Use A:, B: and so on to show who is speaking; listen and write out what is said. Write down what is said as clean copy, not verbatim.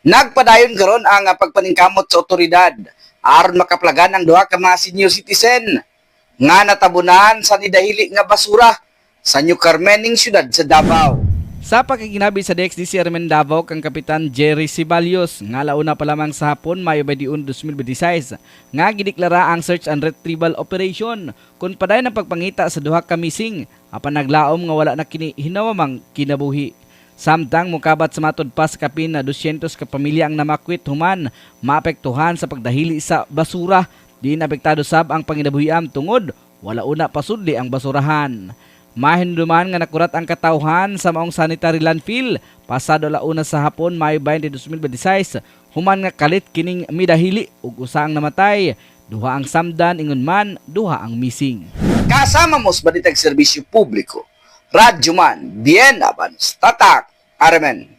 A: Nagpadayon karon ang pagpaningkamot sa otoridad aron makaplagan ang duha ka mga senior citizen nga natabunan sa nidahili nga basura sa New Carmening syudad sa Davao.
B: Sa pagkikinabi sa DXDC Armen Davao kang Kapitan Jerry Cibalios nga launa pa lamang sa hapon Mayo 21, 2026 nga gideklara ang search and retrieval operation kun padayon ang pagpangita sa duha ka missing apan naglaom nga wala na kini hinawamang kinabuhi. Samtang mukabat sa matod pa sa kapin na 200 ka pamilya ang namakwit human maapektuhan sa pagdahili sa basura. Di apektado sab ang panginabuhian tungod wala una pasudli ang basurahan. Mahinduman nga nakurat ang katawhan sa maong sanitary landfill pasado launa sa hapon Mayo 20, 2026 human nga kalit kining midahili ug usa ang namatay, duha ang samdan ingon man duha ang missing.
A: Kasama mo sa Balitag Serbisyo Publiko, Radyo Man, Bien Abans, Tatak, Armen.